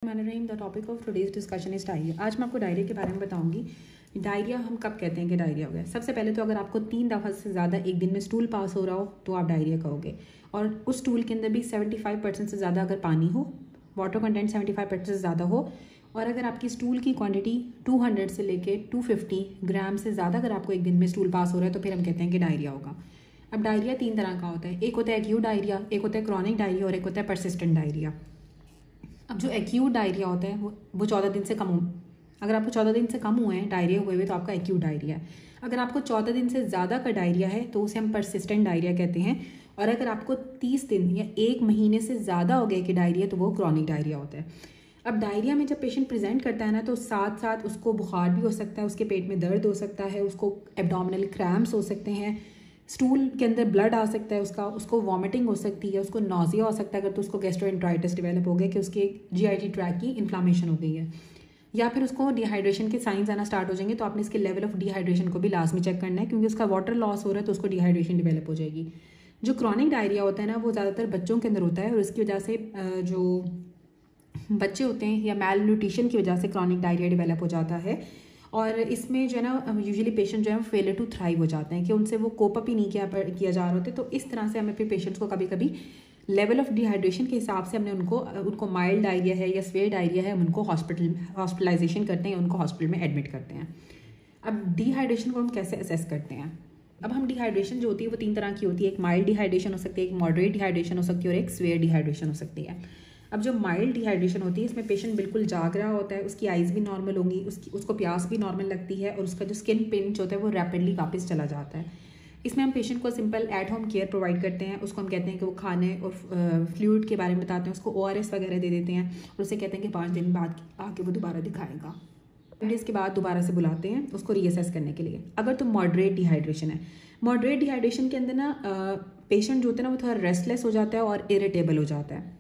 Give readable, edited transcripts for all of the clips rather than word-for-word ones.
The topic of today's discussion is diarrhoea. आज मैं आपको डायरिया के बारे में बताऊंगी। डायरिया हम कब कहते हैं कि डायरिया हो गया। सबसे पहले तो अगर आपको 3 दफ़ा से ज़्यादा एक दिन में स्टूल पास हो रहा हो तो आप डायरिया कहोगे, और उस स्टूल के अंदर भी 75% से ज़्यादा अगर पानी हो, वाटर कंटेंट 75% से ज़्यादा हो, और अगर आपकी स्टूल की क्वांटिटी 200 से लेके 250 ग्राम से ज़्यादा अगर आपको एक दिन में स्टूल पास हो रहा है तो फिर हम कहते हैं कि डायरिया होगा। अब डायरिया 3 तरह का होता है, एक होता है एक्यूट डायरिया, एक होता है क्रॉनिक डायरिया और एक होता है परसिस्टेंट डायरिया। अब जो एक्यूट डायरिया होता है वो 14 दिन से कम हो, अगर आपको 14 दिन से कम हुए हैं डायरिया हुए तो आपका एक्यूट डायरिया है। अगर आपको 14 दिन से ज़्यादा का डायरिया है तो उसे हम परसिस्टेंट डायरिया कहते हैं, और अगर आपको 30 दिन या 1 महीने से ज़्यादा हो गया कि डायरिया तो वो क्रॉनिक डायरिया होता है। अब डायरिया में जब पेशेंट प्रेजेंट करता है ना तो साथ साथ उसको बुखार भी हो सकता है, उसके पेट में दर्द हो सकता है, उसको एब्डोमिनल क्रैम्प्स हो सकते हैं, स्टूल के अंदर ब्लड आ सकता है, उसको वॉमिटिंग हो सकती है, उसको नॉजिया हो सकता है अगर तो उसको गैस्ट्रोएंटेराइटिस डेवलप हो गया कि उसके जीआईटी ट्रैक की इन्फ्लामेशन हो गई है, या फिर उसको डिहाइड्रेशन के साइंस आना स्टार्ट हो जाएंगे तो आपने इसके लेवल ऑफ डिहाइड्रेशन को भी लाजमी चेक करना है, क्योंकि उसका वाटर लॉस हो रहा है तो उसको डिहाइड्रेशन डेवलप हो जाएगी। जो क्रॉनिक डायरिया होता है ना वो ज़्यादातर बच्चों के अंदर होता है, और इसकी वजह से जो बच्चे होते हैं या मैल न्यूट्रिशन की वजह से क्रॉनिक डायरिया डेवलप हो जाता है। और इसमें जो है ना यूजुअली पेशेंट जो है फेलियर टू थ्राइव हो जाते हैं कि उनसे वो कोप अप ही नहीं किया जा रहा होता है। तो इस तरह से हमें फिर पेशेंट्स को कभी कभी लेवल ऑफ डिहाइड्रेशन के हिसाब से हमने उनको माइल्ड डायरिया है या स्वेयर डायरिया है, हम उनको हॉस्पिटलाइजेशन करते हैं, उनको हॉस्पिटल में एडमिट करते हैं। अब डिहाइड्रेशन को हम कैसे असेस करते हैं। अब हम डिहाइड्रेशन जो होती है वो 3 तरह की होती है, एक माइल्ड डिहाइड्रेशन हो सकती है, एक मॉडरेट डिहाइड्रेशन हो सकती है और एक स्वेयर डिहाइड्रेशन हो सकती है। अब जो माइल्ड डिहाइड्रेशन होती है इसमें पेशेंट बिल्कुल जाग रहा होता है, उसकी आइज़ भी नॉर्मल होंगी, उसको प्यास भी नॉर्मल लगती है, और उसका जो स्किन पिंच होता है वो रैपिडली वापस चला जाता है। इसमें हम पेशेंट को simple at home care provide करते हैं। उसको हम कहते हैं कि वो खाने और फ्लूइड के बारे में बताते हैं, उसको ORS वगैरह दे देते हैं, और उससे कहते हैं कि 5 दिन बाद आके वो दोबारा दिखाएगा। इसके बाद दोबारा से बुलाते हैं उसको रीअसेस करने के लिए। अगर तो मॉडरेट डिहाइड्रेशन है, मॉडरेट डिहाइड्रेशन के अंदर ना पेशेंट जो होता है ना वो थोड़ा रेस्टलेस हो जाता है और इरिटेबल हो जाता है,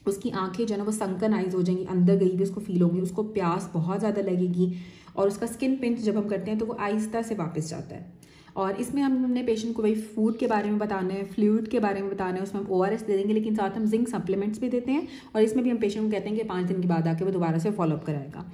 उसकी आंखें जो है ना वो संकन आइज हो जाएंगी, अंदर गई हुई उसको फील होगी, उसको प्यास बहुत ज़्यादा लगेगी, और उसका स्किन पिंच जब हम करते हैं तो वो आहिस्ता से वापस जाता है। और इसमें हमने पेशेंट को वही फूड के बारे में बताना है, फ्लूइड के बारे में बताना है, उसमें हम ORS दे देंगे, लेकिन साथ हम जिंक सप्लीमेंट्स भी देते हैं, और इसमें भी हम पेशेंट को कहते हैं कि 5 दिन के बाद आके वो दोबारा से फॉलोअप कराएगा।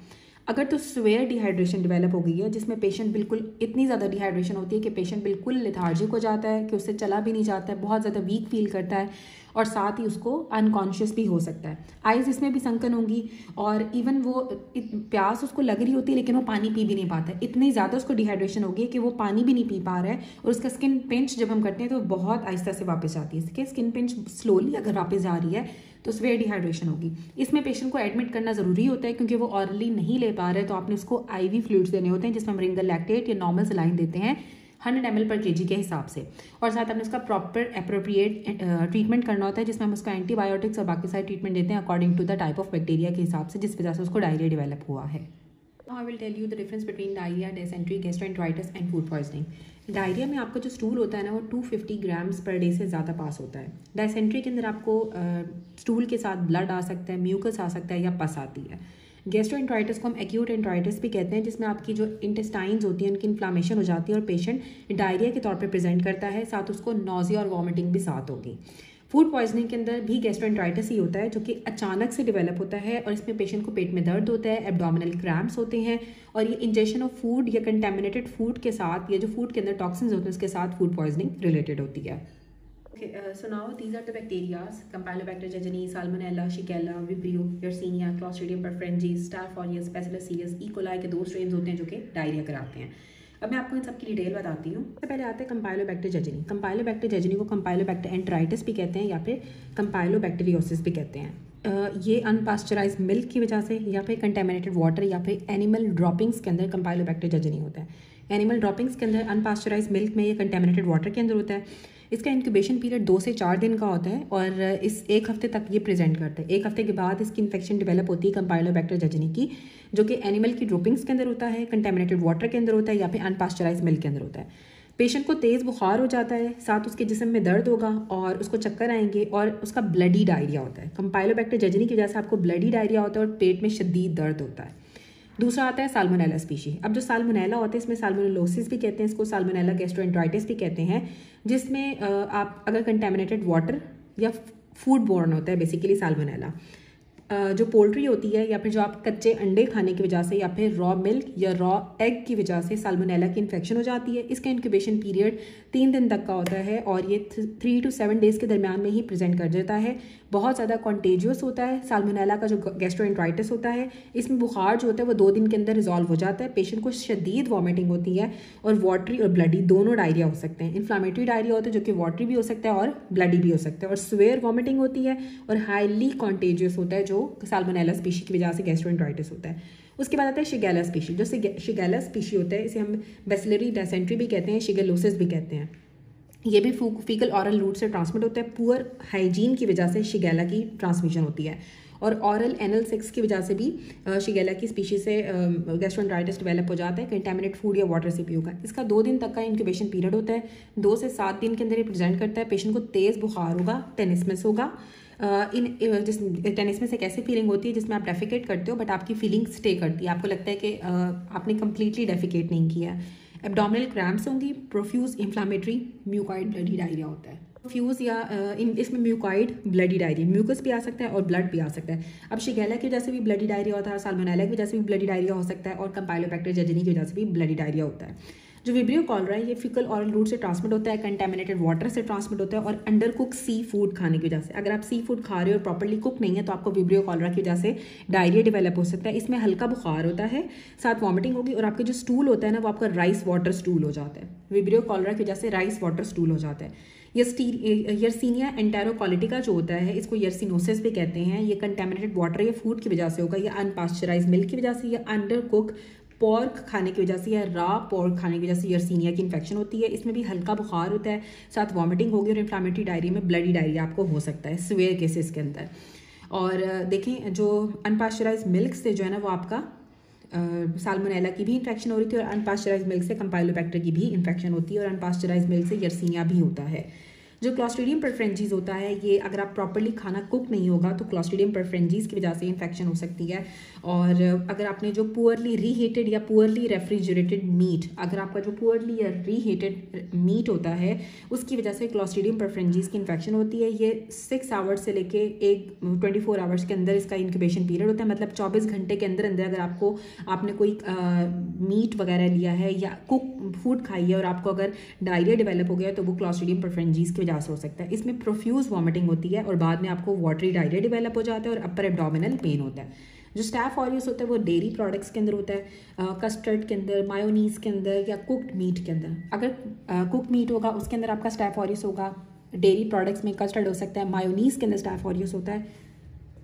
अगर तो स्वेयर डिहाइड्रेशन डेवलप हो गई है जिसमें पेशेंट बिल्कुल इतनी ज़्यादा डिहाइड्रेशन होती है कि पेशेंट बिल्कुल लेथार्जिक हो जाता है, कि उससे चला भी नहीं जाता है, बहुत ज़्यादा वीक फील करता है, और साथ ही उसको अनकॉन्शियस भी हो सकता है। आइज़ इसमें भी संकन होंगी, और इवन वो प्यास उसको लग रही होती है लेकिन वो पानी पी भी नहीं पाता है, इतनी ज़्यादा उसको डिहाइड्रेशन होगी कि वो पानी भी नहीं पी पा रहा है, और उसका स्किन पिंच जब हम करते हैं तो बहुत आहिस्ता से वापस आती है। इसके स्किन पिंच स्लोली अगर वापस आ रही है तो स्वेयर डिहाइड्रेशन होगी। इसमें पेशेंट को एडमिट करना ज़रूरी होता है क्योंकि वो ऑरली नहीं ले पा रहे, तो आपने उसको IV फ्लूइड्स देने होते हैं जिसमें हम रिंगल लैक्टेट या नॉर्मल सलाइन देते हैं 100 ml पर kg के हिसाब से, और साथ हमने उसका प्रॉपर अप्रोप्रिएट ट्रीटमेंट करना होता है जिसमें हम उसको एंटीबायोटिक्स और बाकी सारे ट्रीटमेंट देते हैं according to the type of bacteria के हिसाब से जिस वजह से उसको डायरिया डेवलप हुआ है। I will tell you the difference between diarrhea, dysentery, gastroenteritis and food poisoning. Diarrhoea में आपका जो स्टूल होता है ना वो 250 ग्राम्स पर डे से ज़्यादा पास होता है। डायसेंट्री के अंदर आपको स्टूल के साथ ब्लड आ सकता है, म्यूकस आ सकता है या पस आती है। गैस्ट्रोएंटेराइटिस को हम एक्यूट एंटेराइटिस भी कहते हैं, जिसमें आपकी जो इंटेस्टाइन्स होती हैं उनकी इन्फ्लामेशन हो जाती है और पेशेंट डायरिया के तौर पे प्रेजेंट करता है, साथ उसको नॉजिया और वॉमिटिंग भी साथ होगी। फूड पॉइजनिंग के अंदर भी गैस्ट्रोएंटेराइटिस ही होता है जो कि अचानक से डेवलप होता है, और इसमें पेशेंट को पेट में दर्द होता है, एब्डोमिनल क्रैम्प्स होते हैं, और ये इंजेक्शन ऑफ फूड या कंटेमिनेटेड फूड के साथ या जो फूड के अंदर टॉक्सिन्स होते हैं उसके साथ फूड पॉइजनिंग रिलेटेड होती है। So now these are the bacterias: Campylobacter jejuni, Salmonella, Shigella, Vibrio, Yersinia, Clostridium perfringens, Staph aureus, Bacillus cereus, E. coli के 2 स्ट्रेन्स होते हैं जो कि डायरिया कराते हैं। अब मैं आपको इन सब की डिटेल बताती हूँ। सबसे पहले आते हैं कंपाइलोबैक्टर जेजिनी। कंपाइलोबैक्टर जेजिनी को कंपाइलोबैक्टर एंटेराइटिस भी कहते हैं या फिर कंपाइलोबैक्टीरियोसिस भी कहते हैं। ये अनपास्चराइज मिल्क की वजह से या फिर कंटेमिनेटेड वाटर या फिर एनिमल ड्रॉपिंग्स के अंदर कंपाइलोबैक्टर जेजिनी होता है। एनिमल ड्रॉपिंग्स के अंदर, अनपास्चराइज मिल्क में, या कंटेमिनेटेड वाटर के अंदर होता है। इसका इंक्यूबेशन पीरियड 2 से 4 दिन का होता है, और इस 1 हफ्ते तक ये प्रेजेंट करता है। 1 हफ्ते के बाद इसकी इन्फेक्शन डेवलप होती है कंपाइलोबैक्टर जेजिनी की, जो कि एनिमल की ड्रॉपिंग्स के अंदर होता है, कंटेमिनेटेड वाटर के अंदर होता है या फिर अनपास्चराइज मिल्क के अंदर होता है। पेशेंट को तेज़ बुखार हो जाता है, साथ उसके जिस्म में दर्द होगा और उसको चक्कर आएंगे, और उसका ब्लडी डायरिया होता है। कंपाइलोबैक्टर जेजिनी की वजह से आपको ब्लडी डायरिया होता है और पेट में शदीद दर्द होता है। दूसरा आता है साल्मोनेला स्पीशी। अब जो साल्मोनेला होता है इसमें साल्मोनेलोसिस भी कहते हैं इसको, साल्मोनेला गैस्ट्रोएंटेराइटिस भी कहते हैं, जिसमें आप अगर कंटेमिनेटेड वाटर या फूड बोर्न होता है बेसिकली साल्मोनेला। जो पोल्ट्री होती है या फिर जो आप कच्चे अंडे खाने की वजह से या फिर रॉ मिल्क या रॉ एग की वजह से साल्मोनेला की इन्फेक्शन हो जाती है। इसका इंक्यूबेशन पीरियड 3 दिन तक का होता है और ये 3 to 7 डेज़ के दरमियान में ही प्रेजेंट कर देता है। बहुत ज़्यादा कॉन्टेजियस होता है। साल्मोनेला का जो गैस्ट्रोएंटराइटिस होता है, इसमें बुखार जो होता है वो 2 दिन के अंदर रिजॉल्व हो जाता है। पेशेंट को शदीद वॉमिटिंग होती है और वाटरी और ब्लडी दोनों डायरिया हो सकते हैं। इन्फ्लामेटरी डायरिया होता है जो कि वाटरी भी हो सकता है और ब्लडी भी हो सकता है, और स्वेयर वॉमिटिंग होती है और हाईली कॉन्टेजियस होता है जो साल्मोनेला स्पीशी की वजह से गैस्ट्रोएंटराइटिस होता है। उसके बाद आता है शिगेला स्पीशी। जो शिगेला स्पीशी होता है इसे हम बैसिलरी डिसेंट्री भी कहते हैं, शिगेलोसिस भी कहते हैं। ये भी फीकल ऑरल रूट से ट्रांसमिट होता है। पुअर हाइजीन की वजह से शिगेला की ट्रांसमिशन होती है और ऑरल एनल सेक्स की वजह से भी शिगेला की स्पीशी से गैस्ट्रोएंटराइटिस डेवलप हो जाता है कंटेमिनेट फूड या वाटर से भी होगा। इसका 2 दिन तक का इंक्यूबेशन पीरियड होता है। 2 से 7 दिन के अंदर ये प्रेजेंट करता है। पेशेंट को तेज़ बुखार होगा, टेनिसमस होगा। जिस टेनिसमस एक ऐसी फीलिंग होती है जिसमें आप डेफिकेट करते हो बट आपकी फीलिंग स्टे करती है, आपको लगता है कि आपने कम्प्लीटली डेफिकेट नहीं किया। एब्डोमिनल क्रैम्प्स होंगी, profuse inflammatory mucoid bloody diarrhoea होता है। फ्यूज या इसमें म्यूकॉइड ब्लडी डायरिया, म्यूकस भी आ सकता है और ब्लड भी आ सकता है। अब शिगेला की वजह से भी ब्लडी डायरिया होता है, साल्मोनेला की वजह से भी ब्लडी डायरिया हो सकता है और कंपाइलोबैक्टर जेजनी की वजह से भी ब्लडी डायरिया होता है। जो विब्रियो कॉलरा है ये फीकल ऑरल रूट से ट्रांसमिट होता है, कंटेमिनेटेड वाटर से ट्रांसमिट होता है और अंडर कुक सी फूड खाने की वजह से। अगर आप सी फूड खा रहे हो और प्रॉपर्ली कुक नहीं है तो आपको विब्रियो कॉलरा की वजह से डायरिया डेवलप हो सकता है। इसमें हल्का बुखार होता है, साथ वॉमिटिंग होगी और आपका जो स्टूल होता है ना वो आपका राइस वाटर स्टूल हो जाता है। विब्रियो कॉलरा की वजह से राइस वाटर स्टूल हो जाता है। यर्सीनिया एंटेरोकोलिटिका जो होता है इसको यर्सिनोसिस भी कहते हैं। ये कंटेमिनेटेड वाटर या फूड की वजह से होगा, या अनपास्चराइज मिल्क की वजह से, या अंडर कुक पोर्क खाने की वजह से या रॉ पोर्क खाने की वजह से यर्सीनिया की इन्फेक्शन होती है। इसमें भी हल्का बुखार होता है, साथ वॉमिटिंग होगी और इन्फ्लामेटरी डायरिया में ब्लडी डायरिया आपको हो सकता है स्वेयर केसेस के अंदर। और देखें जो अनपास्चराइज मिल्क से जो है ना वो आपका साल्मोनेला की भी इन्फेक्शन हो रही थी और अनपास्चराइज मिल्क से कंपाइलोबैक्टर की भी इन्फेक्शन होती है और अनपास्चराइज मिल्क से यर्सीनिया भी होता है। जो क्लॉस्ट्रीडियम परफ्रेंजीज होता है ये अगर आप प्रॉपर्ली खाना कुक नहीं होगा तो क्लॉस्ट्रीडियम परफ्रेंजीज की वजह से इन्फेक्शन हो सकती है। और अगर आपने जो पुअरली रीहीटेड या पुअरली रेफ्रिजरेटेड मीट, अगर आपका जो पुअरली या रीहीटेड मीट होता है उसकी वजह से क्लॉस्ट्रीडियम परफ्रेंजीज की इन्फेक्शन होती है। ये 6 आवर्स से लेके 24 आवर्स के अंदर इसका इंक्यूबेशन पीरियड होता है। मतलब 24 घंटे के अंदर अंदर अगर आपने कोई मीट वगैरह लिया है या कुक फूड खाई है और आपको अगर डायरिया डेवलप हो गया तो वो क्लॉस्ट्रीडियम परफ्रेंजीज की वजह से हो सकता है। इसमें प्रोफ्यूज वॉमिटिंग होती है और बाद में आपको वाटरी डायरिया डेवलप हो जाता है और अपर एब्डोमिनल पेन होता है। जो स्टैफ ऑरियस होता है वो डेयरी प्रोडक्ट्स के अंदर होता है, कस्टर्ड के अंदर, मायोनीज के अंदर या कुक्ड मीट के अंदर। अगर कुक्ड मीट होगा उसके अंदर आपका स्टैफ ऑरियस होगा, डेयरी प्रोडक्ट्स में कस्टर्ड हो सकता है, मायोनीज के अंदर स्टैफ ऑरियस होता है।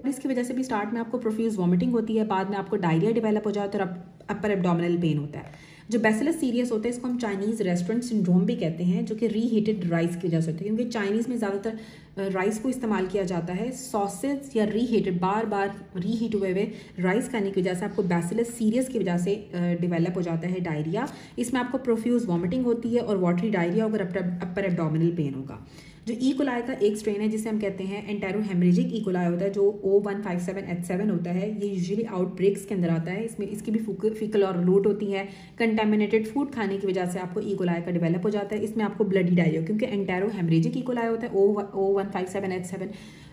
इसकी वजह से भी स्टार्ट में आपको प्रोफ्यूज वॉमिटिंग होती है, बाद में आपको डायरिया डेवलप हो जाता है और अपर एब्डोमिनल पेन होता है। जो बैसिलस सीरियस होता है इसको हम चाइनीज़ रेस्टोरेंट सिंड्रोम भी कहते हैं, जो कि रीहीटेड राइस की वजह से होता है, क्योंकि चाइनीज़ में ज़्यादातर राइस को इस्तेमाल किया जाता है। सॉसेज या रीहीटेड बार बार रीहीट हुए हुए राइस खाने की वजह से आपको बैसिलस सीरियस की वजह से डेवलप हो जाता है डायरिया। इसमें आपको प्रोफ्यूज वॉमिटिंग होती है और वाटरी डायरिया होगा, अपर एब्डोमिनल पेन होगा। जो ई कोलाई का एक स्ट्रेन है जिसे हम कहते हैं एंटेरोहेमरेजिक ई कोलाई होता है, जो O157H7 होता है, ये यूजुअली आउटब्रेक्स के अंदर आता है। इसमें इसकी भी फीकल और रूट होती है। कंटेमिनेटेड फूड खाने की वजह से आपको ई कोलाई का डेवलप हो जाता है। इसमें आपको ब्लडी डायरिया, क्योंकि एंटेरोहेमरेजिक ई कोलाई होता है O157H7,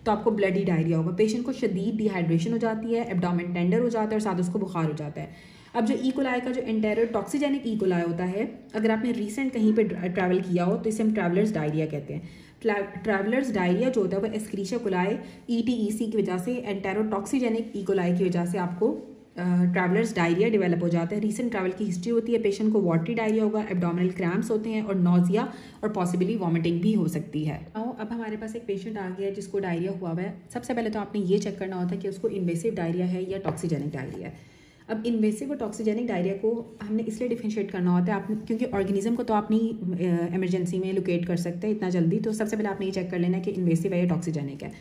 तो आपको ब्लडी डायरिया होगा। पेशेंट को शदीद डिहाइड्रेशन हो जाती है, एब्डोमेन टेंडर हो जाता है और साथ उसको बुखार हो जाता है। अब जो ई कोलाई का जो एंटेरोटॉक्सिजेनिक ई कोलाई होता है, अगर आपने रिसेंट कहीं पे ट्रैवल किया हो तो इसे हम ट्रैवलर्स डायरिया कहते हैं। ट्रैवलर्स डायरिया जो होता है वो एस्क्रीशिया कोलाई ETEC की वजह से, एंटेरोटॉक्सिजेनिक ई कोलाई की वजह से आपको ट्रैवलर्स डायरिया डेवलप हो जाता है। रीसेंट ट्रैवल की हिस्ट्री होती है, पेशेंट को वाटरी डायरिया होगा, एब्डोमिनल क्रैम्प्स होते हैं और नोजिया और पॉसिबली वॉमिटिंग भी हो सकती है। अब हमारे पास एक पेशेंट आ गया है जिसको डायरिया हुआ है। सबसे पहले तो आपने ये चेक करना होता है कि उसको इन्वेसिव डायरिया है या टॉक्सिजेनिक डायरिया है। अब इन्वेसिव और टॉक्सिजेनिक डायरिया को हमने इसलिए डिफरेंशिएट करना होता है आप, क्योंकि ऑर्गेनिज्म को तो आप नहीं इमरजेंसी में लोकेट कर सकते इतना जल्दी, तो सबसे पहले आपने ये चेक कर लेना कि इन्वेसिव है या टॉक्सिजेनिक है।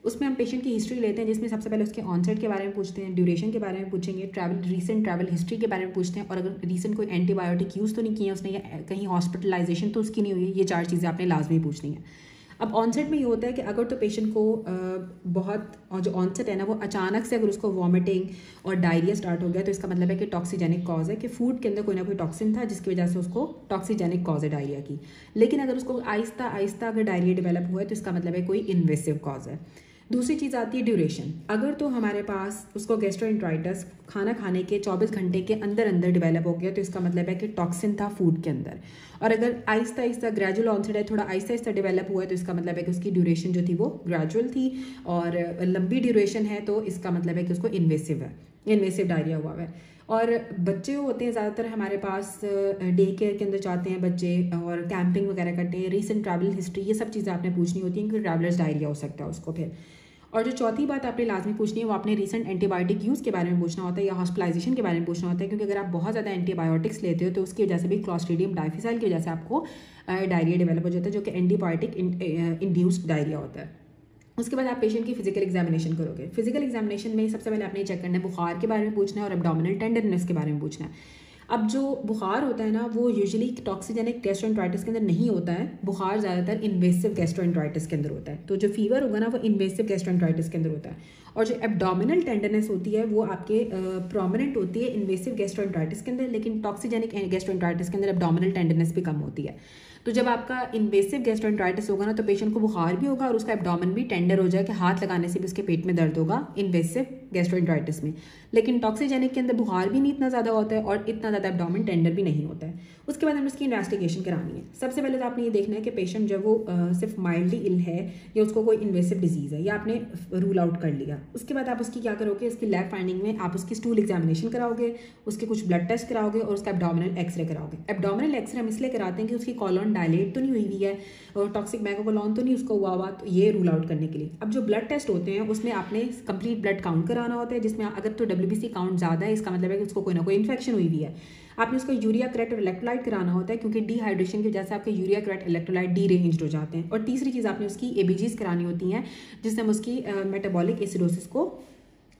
उसमें हम पेशेंट की हिस्ट्री लेते हैं, जिसमें सबसे पहले उसके ऑनसेट के बारे में पूछते हैं, ड्यूरेशन के बारे में पूछेंगे, रीसेंट ट्रैवल हिस्ट्री के बारे में पूछते हैं और अगर रीसेंट कोई एंटीबायोटिक यूज़ तो नहीं किया उसने या कहीं हॉस्पिटलाइजेशन तो उसकी नहीं हुई है। ये 4 चीज़ें आपने लाजमी पूछनी है। अब ऑनसेट में ये होता है कि अगर तो पेशेंट को बहुत, और जो ऑनसेट है ना वो अचानक से अगर उसको वॉमिटिंग और डायरिया स्टार्ट हो गया तो इसका मतलब है कि टॉक्सिजेनिक कॉज है, कि फूड के अंदर कोई ना कोई टॉक्सिन था जिसकी वजह से उसको टॉक्सिजेनिक कॉज है डायरिया की। लेकिन अगर उसको आहिस्ता आहिस्ता अगर डायरिया डेवलप हुआ है तो इसका मतलब है कोई इन्वेसिव कॉज है। दूसरी चीज़ आती है ड्यूरेशन। अगर तो हमारे पास उसको गैस्ट्रोएंटेराइटिस खाना खाने के 24 घंटे के अंदर अंदर डेवलप हो गया तो इसका मतलब है कि टॉक्सिन था फूड के अंदर। और अगर आहिस्ता आहिस्ता ग्रेजुअल ऑनसेट है, थोड़ा आहिस्ता आहिस्ता डेवलप हुआ है तो इसका मतलब है कि उसकी ड्यूरेशन जो थी वो ग्रेजुअल थी। और लंबी ड्यूरेशन है तो इसका मतलब है कि उसको इन्वेसिव है, इन्वेसिव डायरिया हुआ है। और बच्चे होते हैं ज़्यादातर हमारे पास डे केयर के अंदर जाते हैं बच्चे और कैंपिंग वगैरह करते हैं, रीसेंट ट्रैवल हिस्ट्री, ये सब चीज़ें आपने पूछनी होती हैं क्योंकि ट्रैवलर्स डायरिया हो सकता है उसको फिर। और जो चौथी बात आपने लाजमी पूछनी है वो आपने रीसेंट एंटीबायोटिक यूज़ के बारे में पूछना होता है या हॉस्पिटलाइजेशन के बारे में पूछना होता है, क्योंकि अगर आप बहुत ज़्यादा एंटीबायोटिक्स लेते हो तो उसकी वजह से भी क्लॉस्ट्रीडियम डाइफिसाइल की वजह से आपको डायरिया डेवलप हो जाता है, जो कि एंटीबायोटिक इंड्यूस्ड डायरिया होता है। उसके बाद आप पेशेंट की फिजिकल एग्जामिनेशन करोगे। फिजिकल एग्जामिनेशन में सबसे पहले आपने चेक करना है बुखार के बारे में पूछना है और एब्डोमिनल टेंडरनेस के बारे में पूछना है। अब जो बुखार होता है ना वो यूजुअली टॉक्सिजेनिक गैस्ट्रोएंटेराइटिस के अंदर नहीं होता है, बुखार ज़्यादातर इन्वेसिव गैस्ट्रोएंटेराइटिस के अंदर होता है। तो जो फीवर होगा ना वो इन्वेसिव गैस्ट्रोएंटेराइटिस के अंदर होता है। और जो एब्डोमिनल टेंडरनेस होती है वो आपके प्रोमिनेंट होती है इन्वेसिव गैस्ट्रोएंटेराइटिस के अंदर, लेकिन टॉक्सिजेनिक गैस्ट्रोएंटेराइटिस के अंदर एब्डोमिनल टेंडरनेस भी कम होती है। तो जब आपका इन्वेसिव गैस्ट्रोएंटेराइटिस होगा ना तो पेशेंट को बुखार भी होगा और उसका एब्डोमेन भी टेंडर हो जाए कि हाथ लगाने से भी उसके पेट में दर्द होगा इन्वेसिव गैस्ट्रोएंटेराइटिस में। लेकिन टॉक्सिजेनिक के अंदर बुखार भी नहीं इतना ज़्यादा होता है और इतना ज़्यादा एब्डोमेन टेंडर भी नहीं होता है। उसके बाद हमें उसकी इन्वेस्टिगेशन करानी है। सबसे पहले तो आपने ये देखना है कि पेशेंट जब वो सिर्फ माइल्डली इल है या उसको कोई इन्वेसिव डिजीज़ है या आपने रूल आउट कर लिया। उसके बाद आप उसकी क्या करोगे, उसकी लैब फाइंडिंग में आप उसकी स्टूल एग्जामिनेशन कराओगे, उसके कुछ ब्लड टेस्ट कराओगे और उसका एब्डोमिनल एक्सरे कराओगे। एब्डोमिनल एक्सरे हम इसलिए कराते हैं कि उसकी कॉलन डायलेट तो नहीं हुई है और टॉक्सिक मेगाकोलोन तो नहीं उसको हुआ, तो ये रूल आउट करने के लिए। अब जो ब्लड टेस्ट होते हैं उसमें आपने कंप्लीट ब्लड काउंट कराना होता है, जिसमें अगर तो WBC काउंट ज़्यादा है इसका मतलब है कि उसको कोई ना कोई इन्फेक्शन हुई है। आपने उसको यूरिया क्रेट और इलेक्ट्रोलाइट कराना होता है क्योंकि डिहाइड्रेशन की वजह से आपके यूरिया क्रेट इलेक्ट्रोलाइट डीरेंज्ड हो जाते हैं। और तीसरी चीज़ आपने उसकी ABGs करानी होती हैं जिससे हम उसकी मेटाबॉलिक एसिडोसिस को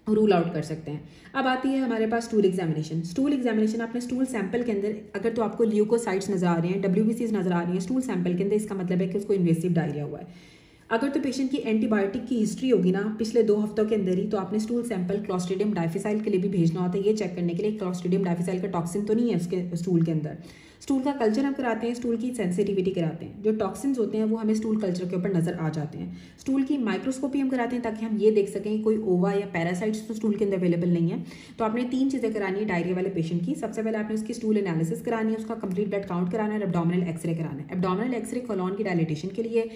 रूल आउट कर सकते हैं। अब आती है हमारे पास स्टूल एग्जामिनेशन। स्टूल एग्जामिनेशन आपने स्टूल सैंपल के अंदर अगर तो आपको ल्यूकोसाइट्स नजर आ रहे हैं, WBCs नजर आ रही हैं स्टूल सैंपल के अंदर, इसका मतलब है कि उसको इन्वेसिव डायरिया हुआ है। अगर तो पेशेंट की एंटीबायोटिक की हिस्ट्री होगी ना पिछले 2 हफ्तों के अंदर ही, तो आपने स्टूल सैंपल क्लॉस्ट्रीडियम डाइफिसाइल के लिए भी भेजना होता है, ये चेक करने के लिए क्लॉस्ट्रीडियम डाइफिसाइल का टॉक्सिन तो नहीं है उसके स्टूल के अंदर। स्टूल का कल्चर हम कराते हैं, स्टूल की सेंसिटिविटी कराते हैं, जो टॉक्सिन्स होते हैं वो हमें स्टूल कल्चर के ऊपर नजर आ जाते हैं। स्टूल की माइक्रोस्कोपी हम कराते हैं ताकि हम ये देख सकें कोई ओवा या पैरासाइट्स तो स्टूल के अंदर अवेलेबल नहीं है। तो आपने 3 चीज़ें करानी है डायरिया वाले पेशेंट की। सबसे पहले आपने उसकी स्टूल एनालिसिस करानी है, उसका कंप्लीट ब्लड काउंट कराना है, एब्डोमिनल एक्सरे कराना है। एब्डोमिनल एक्सरे कोलोन की डायलिटेशन के लिए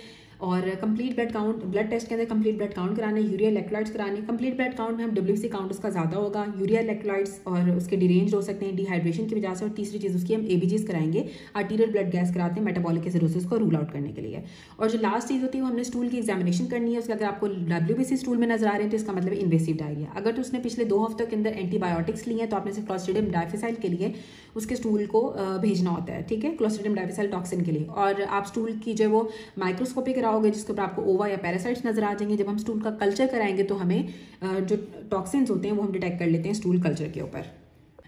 और complete blood count, blood test के अंदर कंप्लीट ब्लड काउंट कराना है, यूरिया इलेक्ट्रोलाइट्स करानी है। कंप्लीट ब्लड काउंट में हम WBC काउंट उसका ज़्यादा होगा, यूरिया इलेक्ट्रोलाइट्स और उसके डिरेंज हो सकते हैं डिहाइड्रेशन की वजह से। और तीसरी चीज़ उसकी हम ABGs कराएंगे, आर्टीरियल ब्लड गैस कराते हैं मेटाबॉलिक एसिडोसिस को रूल आउट करने के लिए। और जो लास्ट चीज़ होती है वो हमने स्टूल की एग्जामिनेशन करनी है। उसका अगर आपको WBC स्टूल में नजर आ रहे हैं तो इसका मतलब इन्वेसिव डायरिया। अगर तो उसने पिछले 2 हफ्तों के अंदर एंटीबायोटिक्स लिए हैं तो आपने से क्लॉस्ट्रीडियम डाइफिसाइल के लिए उसके स्टूल को भेजना होता है, ठीक है, क्लॉस्ट्रीडियम डाइफिसाइल टॉक्सिन के लिए। और आप स्टूल की जो वो माइक्रोस्कोपी कराओगे जिसके ऊपर आपको ओवा या पैरासाइट्स नजर आ जाएंगे। जब हम स्टूल का कल्चर कराएंगे तो हमें जो टॉक्सिन्स होते हैं वो हम डिटेक्ट कर लेते हैं स्टूल कल्चर के ऊपर।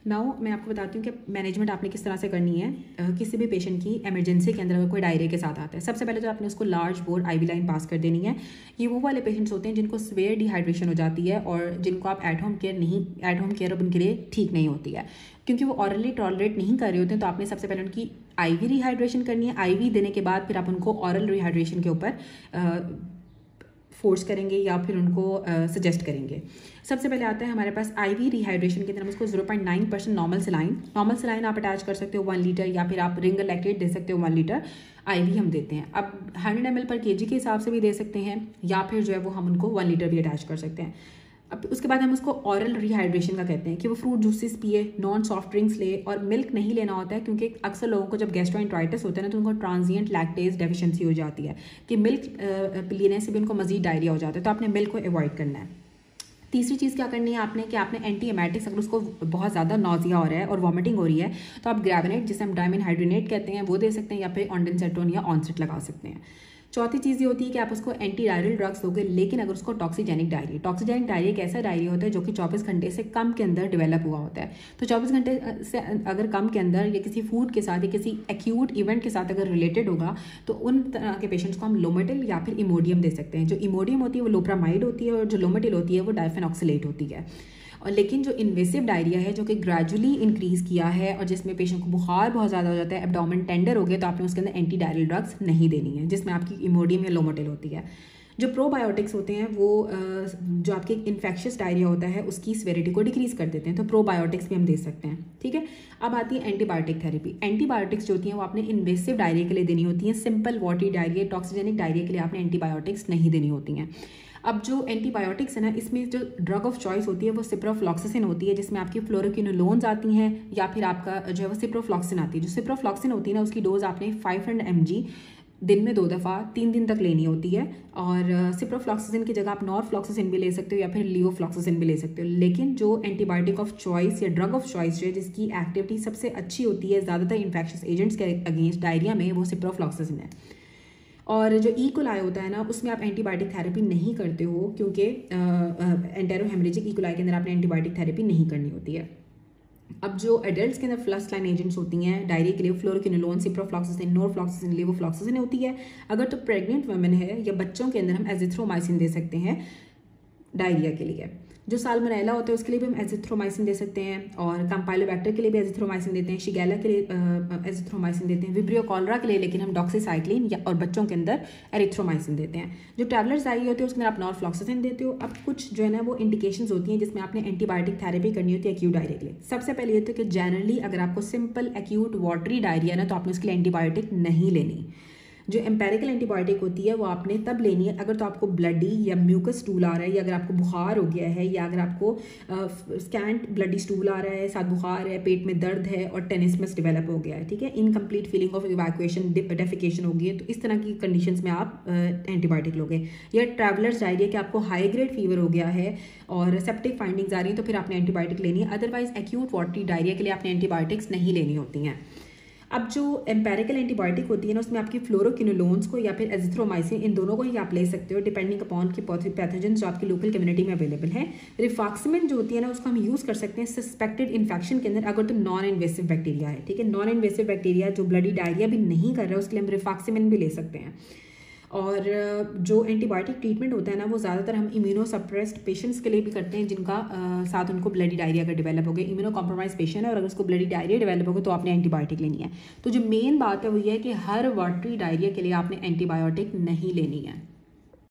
नाउ मैं आपको बताती हूँ कि मैनेजमेंट आपने किस तरह से करनी है किसी भी पेशेंट की इमरजेंसी के अंदर अगर कोई डायरिया के साथ आता है। सबसे पहले तो आपने उसको लार्ज बोर IV लाइन पास कर देनी है। ये वो वाले पेशेंट्स होते हैं जिनको स्वेयर डिहाइड्रेशन हो जाती है और जिनको आप एट होम केयर अब उनके लिए ठीक नहीं होती है क्योंकि वो ऑरली टॉलरेट नहीं कर रहे होते हैं। तो आपने सबसे पहले उनकी IV रिहाइड्रेशन करनी है। IV देने के बाद फिर आप उनको ऑरल रिहाइड्रेशन के ऊपर फोर्स करेंगे या फिर उनको सजेस्ट करेंगे। सबसे पहले आता है हमारे पास IV रिहाइड्रेशन के अंदर हम उसको 0.9% नॉर्मल सलाइन आप अटैच कर सकते हो 1 लीटर, या फिर आप रिंगर लैक्टेट दे सकते हो 1 लीटर IV हम देते हैं। अब 100 ml पर kg के हिसाब से भी दे सकते हैं या फिर जो है वो हम उनको 1 लीटर भी अटैच कर सकते हैं। अब उसके बाद हम उसको ऑरल रिहाइड्रेशन का कहते हैं कि वो फ्रूट जूसेस पिए, नॉन सॉफ्ट ड्रिंक्स ले और मिल्क नहीं लेना होता है क्योंकि अक्सर लोगों को जब गैस्ट्रोएंटेराइटिस होता है ना तो उनको ट्रांजिएंट लैक्टेज डेफिशिएंसी हो जाती है कि मिल्क लेने से भी उनको मजीद डायरिया हो जाता है। तो आपने मिल्क को अवॉइड करना है। तीसरी चीज़ क्या करनी है आपने कि आपने एंटीएमेटिक्स, अगर उसको बहुत ज़्यादा नॉजिया हो रहा है और वॉमिटिंग हो रही है तो आप ग्रेविनेट, जिसे हम डायमिन हाइड्रोनेट कहते हैं, वो दे सकते हैं या फिर ऑन्डेंसेटोन या ऑनसेट लगा सकते हैं। चौथी चीज़ ये होती है कि आप उसको एंटी डायरियल ड्रग्स दोगे, लेकिन अगर उसको टॉक्सिजेनिक डायरिया एक ऐसा डायरिया होता है जो कि 24 घंटे से कम के अंदर डेवलप हुआ होता है। तो 24 घंटे से अगर कम के अंदर या किसी फूड के साथ या किसी एक्यूट इवेंट के साथ अगर रिलेटेड होगा तो उन तरह के पेशेंट्स को हम लोमेटिल या फिर इमोडियम दे सकते हैं। जो इमोडियम होती है वो लोप्रामाइड होती है और जो लोमेटिल होती है वो डाइफेनॉक्सिलेट होती है। और लेकिन जो इन्वेसिव डायरिया है जो कि ग्रेजुअली इंक्रीज़ किया है और जिसमें पेशेंट को बुखार बहुत ज़्यादा हो जाता है, एब्डोमेन टेंडर हो गया, तो आपने उसके अंदर एंटी डायरियल ड्रग्स नहीं देनी है जिसमें आपकी इमोडियम या लोमोटिल होती है। जो प्रोबायोटिक्स होते हैं वो जो आपके इन्फेक्शियस डायरिया होता है उसकी सिविरिटी को डिक्रीज कर देते हैं, तो प्रोबायोटिक्स भी हम दे सकते हैं। ठीक है, अब आती है एंटीबायोटिक थेरेपी। एंटीबायोटिक्स जो होती हैं वो आपने इन्वेसिव डायरिया के लिए देनी होती हैं, सिंपल वाटरी डायरिया, टॉक्सिजेनिक डायरिया के लिए आपने एंटीबायोटिक्स नहीं देनी होती हैं। अब जो एंटीबायोटिक्स है ना, इसमें जो ड्रग ऑफ चॉइस होती है वो सिप्रोफ्लॉक्सिसिन होती है, जिसमें आपकी फ्लोरोक्विनोलोन्स आती हैं या फिर आपका जो है वो सिप्रोफ्लॉक्सिन आती है। जो सिप्रोफ्लॉक्सिन होती है ना, उसकी डोज आपने 500 mg दिन में 2 दफ़ा 3 दिन तक लेनी होती है। और सिप्रोफ्लॉक्सिसिन की जगह आप नॉरफ्लॉक्सिसिन भी ले सकते हो या फिर लियोफ्लॉक्सिसिन भी ले सकते हो। लेकिन जो एंटीबायोटिक ऑफ चॉइस या ड्रग ऑफ चॉइस जो है जिसकी एक्टिविटी सबसे अच्छी होती है ज़्यादातर इन्फेक्शियस एजेंट्स के अगेंस्ट डायरिया में, वो सिप्रोफ्लॉक्सिसिन है। और जो ई कोलाई होता है ना, उसमें आप एंटीबायोटिक थेरेपी नहीं करते हो, क्योंकि एंटेरोहेमरेजिक ई कोलाई के अंदर आपने एंटीबायोटिक थेरेपी नहीं करनी होती है। अब जो एडल्ट्स के अंदर फर्स्ट लाइन एजेंट्स होती हैं डायरिया के लिए, फ्लोरोक्विनोलोन, सिप्रोफ्लॉक्सिसिन, नॉरफ्लॉक्सिसिन, लेवोफ्लॉक्सिसिन होती है। अगर तो प्रेग्नेंट वुमेन है या बच्चों के अंदर हम एजिथ्रोमाइसिन दे सकते हैं डायरिया के लिए। जो साल्मोनेला होता है उसके लिए भी हम एजिथ्रोमाइसिन दे सकते हैं, और कैम्पाइलोबैक्टर के लिए भी एजिथ्रोमाइसिन देते हैं, शिगेला के लिए एजिथ्रोमाइसिन देते हैं, विब्रियो कॉलरा के लिए लेकिन हम डॉक्सीसाइक्लिन या और बच्चों के अंदर एरिथ्रोमाइसिन देते हैं। जो टैबलेट्स आई होती है उसके अंदर आप नॉरफ्लॉक्सिसिन देते हो। अब कुछ जो है ना वो इंडिकेशंस होती हैं जिसमें आपने एंटीबायोटिक थेरेपी करनी होती है एक्यूट डायरिया के लिए। सबसे पहले ये तो कि जनरली अगर आपको सिंपल एक्यूट वाटरी डायरिया ना, तो आपने उसके लिए एंटीबायोटिक नहीं लेनी। जो एम्पेरिकल एंटीबायोटिक होती है वो आपने तब लेनी है अगर तो आपको ब्लडी या म्यूकस स्टूल आ रहा है, या अगर आपको बुखार हो गया है, या अगर आपको स्कैंट ब्लडी स्टूल आ रहा है, साथ बुखार है, पेट में दर्द है और टेनिसमस डेवलप हो गया है। ठीक है, incomplete feeling of evacuation, defecation हो गई है, तो इस तरह की कंडीशंस में आप एंटीबायोटिक लोगे। या ट्रैवलर्स डायरिया कि आपको हाई ग्रेड फीवर हो गया है और सेप्टिक फाइंडिंग्स आ रही हैं, तो फिर आपने एंटीबायोटिक लेनी है। अदरवाइज एक्यूट वाटरी डायरिया के लिए आपने एंटीबायोटिक्स नहीं लेनी होती हैं। अब जो एम्पेरिकल एंटीबायोटिक होती है ना, उसमें आपकी फ्लोरोक्विनोलोन्स को या फिर एजिथ्रोमाइसिन, इन दोनों को ही आप ले सकते हो डिपेंडिंग अपॉन की पैथोजन जो आपकी लोकल कम्युनिटी में अवेलेबल है। रिफॉक्सिमिन जो होती है ना, उसको हम यूज़ कर सकते हैं सस्पेक्टेड इन्फेक्शन के अंदर अगर तो नॉन इन्वेसिव बैक्टीरिया है। ठीक है, नॉन इन्वेसिव बैक्टीरिया जो ब्लडी डायरिया भी नहीं कर रहा है उसके लिए हम रिफॉक्सिमिन भी ले सकते हैं। और जो एंटीबायोटिक ट्रीटमेंट होता है ना, वो ज़्यादातर हम इम्यूनोसप्रेस्ड पेशेंट्स के लिए भी करते हैं जिनका साथ उनको ब्लडी डायरिया का डेवलप हो गया। इम्यूनो कॉम्प्रोमाइज पेशेंट है और अगर उसको ब्लडी डायरिया डेवलप होगा तो आपने एंटीबायोटिक लेनी है। तो जो मेन बात है वो ये है कि हर वाटरी डायरिया के लिए आपने एंटीबायोटिक नहीं लेनी है।